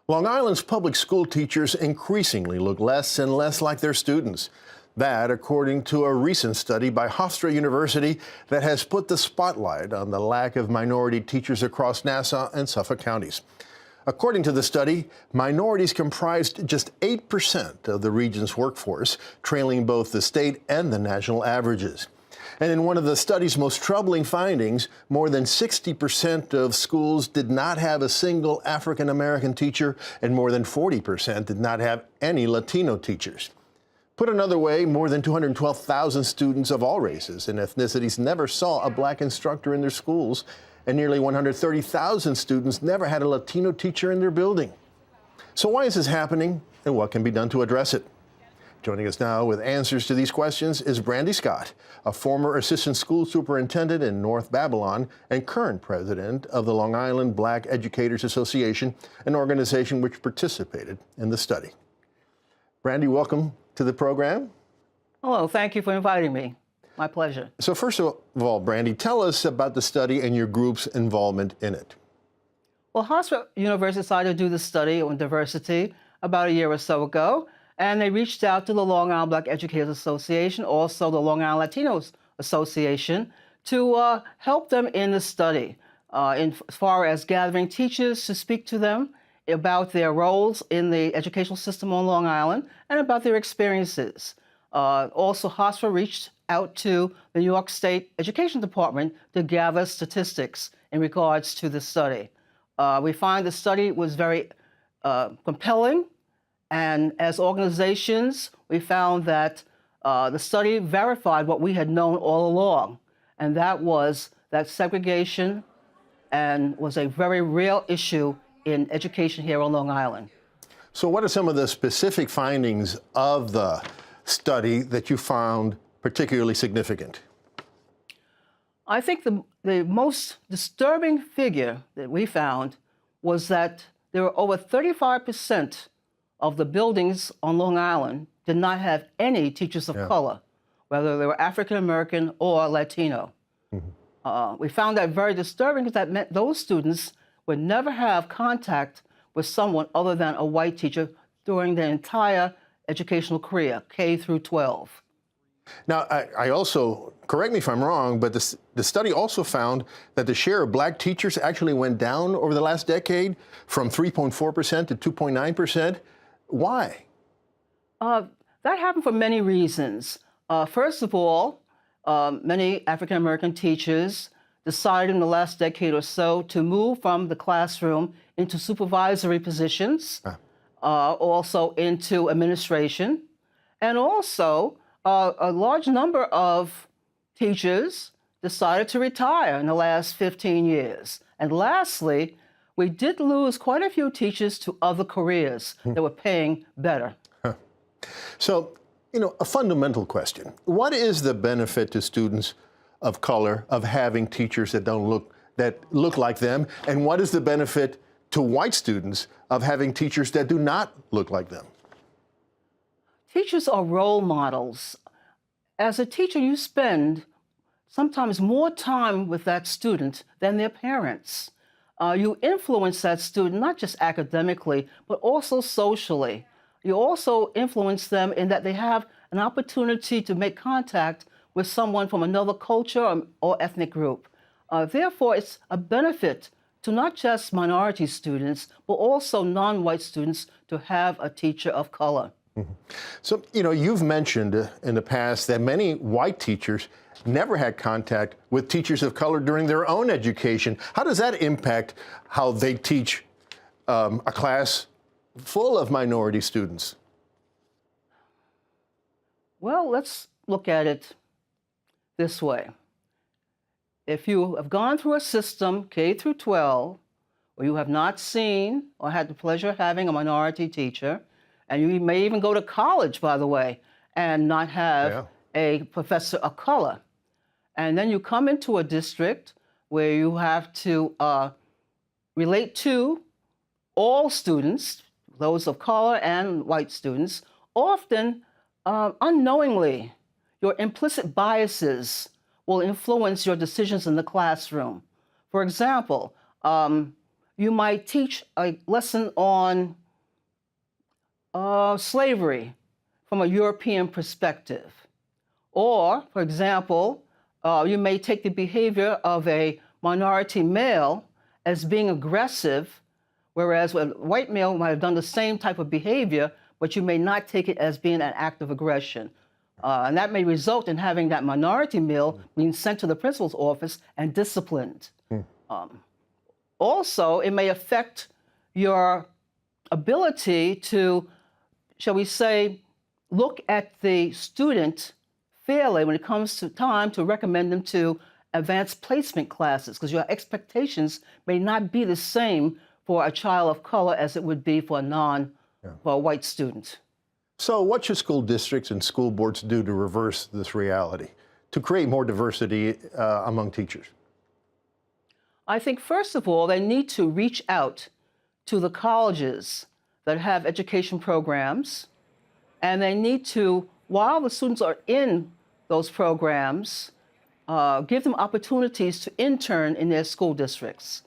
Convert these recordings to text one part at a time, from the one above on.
Long Island's public school teachers increasingly look less and less like their students. That, according to a recent study by Hofstra University that has put the spotlight on the lack of minority teachers across Nassau and Suffolk counties. According to the study, minorities comprised just 8% of the region's workforce, trailing both the state and the national averages. And in one of the study's most troubling findings, more than 60% of schools did not have a single African-American teacher, and more than 40% did not have any Latino teachers. Put another way, more than 212,000 students of all races and ethnicities never saw a black instructor in their schools, and nearly 130,000 students never had a Latino teacher in their building. So why is this happening, and what can be done to address it? Joining us now with answers to these questions is Brandy Scott, a former assistant school superintendent in North Babylon and current president of the Long Island Black Educators Association, an organization which participated in the study. Brandy, welcome to the program. Hello, thank you for inviting me. My pleasure. So first of all, Brandy, tell us about the study and your group's involvement in it. Well, Hofstra University decided to do the study on diversity about a year or so ago, and they reached out to the Long Island Black Educators Association, also the Long Island Latinos Association, to help them in the study, as far as gathering teachers to speak to them about their roles in the educational system on Long Island and about their experiences. Also, Hofstra reached out to the New York State Education Department to gather statistics in regards to the study. We find the study was very compelling, and as organizations, we found that the study verified what we had known all along, and that was that segregation was a very real issue in education here on Long Island. So what are some of the specific findings of the study that you found particularly significant? I think the most disturbing figure that we found was that there were over 35% of the buildings on Long Island did not have any teachers of color, whether they were African American or Latino. We found that very disturbing because that meant those students would never have contact with someone other than a white teacher during their entire educational career, K through 12. Now, I also, correct me if I'm wrong, but the study also found that the share of black teachers actually went down over the last decade from 3.4% to 2.9%. Why? That happened for many reasons. First of all, many African-American teachers decided in the last decade or so to move from the classroom into supervisory positions, also into administration, and also a large number of teachers decided to retire in the last 15 years. And lastly, we did lose quite a few teachers to other careers that were paying better. So, a fundamental question. What is the benefit to students of color of having teachers that look like them? And what is the benefit to white students of having teachers that do not look like them? Teachers are role models. As a teacher, you spend sometimes more time with that student than their parents. You influence that student not just academically, but also socially. You also influence them in that they have an opportunity to make contact with someone from another culture or ethnic group. Therefore, it's a benefit to not just minority students, but also non-white students to have a teacher of color. So, you've mentioned in the past that many white teachers never had contact with teachers of color during their own education. How does that impact how they teach a class full of minority students? Well, let's look at it this way. If you have gone through a system, K through 12, where you have not seen or had the pleasure of having a minority teacher, and you may even go to college, by the way, and not have a professor of color. And then you come into a district where you have to relate to all students, those of color and white students, often unknowingly. Your implicit biases will influence your decisions in the classroom. For example, you might teach a lesson on slavery from a European perspective. Or, for example, you may take the behavior of a minority male as being aggressive, whereas a white male might have done the same type of behavior, but you may not take it as being an act of aggression. And that may result in having that minority male being sent to the principal's office and disciplined. Also, it may affect your ability to, shall we say, look at the student fairly when it comes to time to recommend them to advanced placement classes, because your expectations may not be the same for a child of color as it would be for for a white student. So what should school districts and school boards do to reverse this reality, to create more diversity among teachers? I think, first of all, they need to reach out to the colleges that have education programs, and they need to, while the students are in those programs, give them opportunities to intern in their school districts.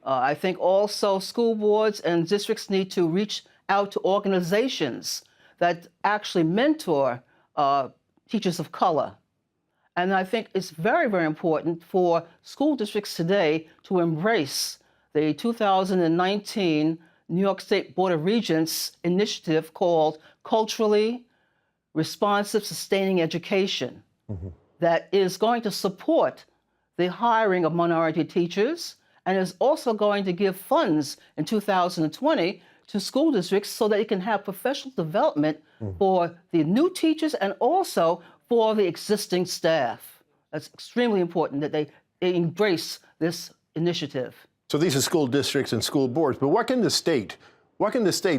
I think also school boards and districts need to reach out to organizations that actually mentor teachers of color. And I think it's very, very important for school districts today to embrace the 2019 New York State Board of Regents initiative called Culturally Responsive Sustaining Education, that is going to support the hiring of minority teachers and is also going to give funds in 2020 to school districts so that it can have professional development for the new teachers and also for the existing staff. That's extremely important that they embrace this initiative. So these are school districts and school boards, but what can the state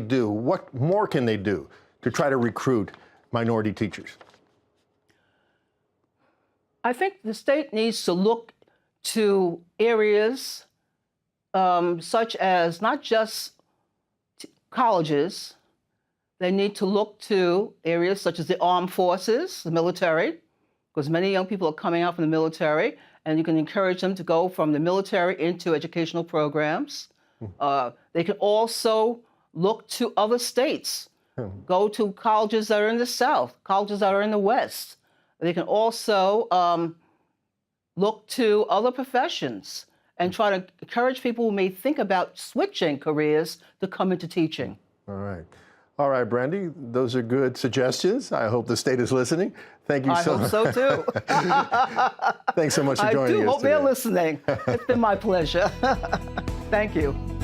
do? What more can they do to try to recruit minority teachers? I think the state needs to look to areas such as not just colleges. They need to look to areas such as the armed forces, the military, because many young people are coming out from the military, and you can encourage them to go from the military into educational programs. They can also look to other states, go to colleges that are in the South, colleges that are in the West. They can also look to other professions and try to encourage people who may think about switching careers to come into teaching. All right. All right, Brandy, those are good suggestions. I hope the state is listening. Thank you so much. I hope so too. Thanks so much for joining us I do hope today. they're listening. It's been my pleasure. Thank you.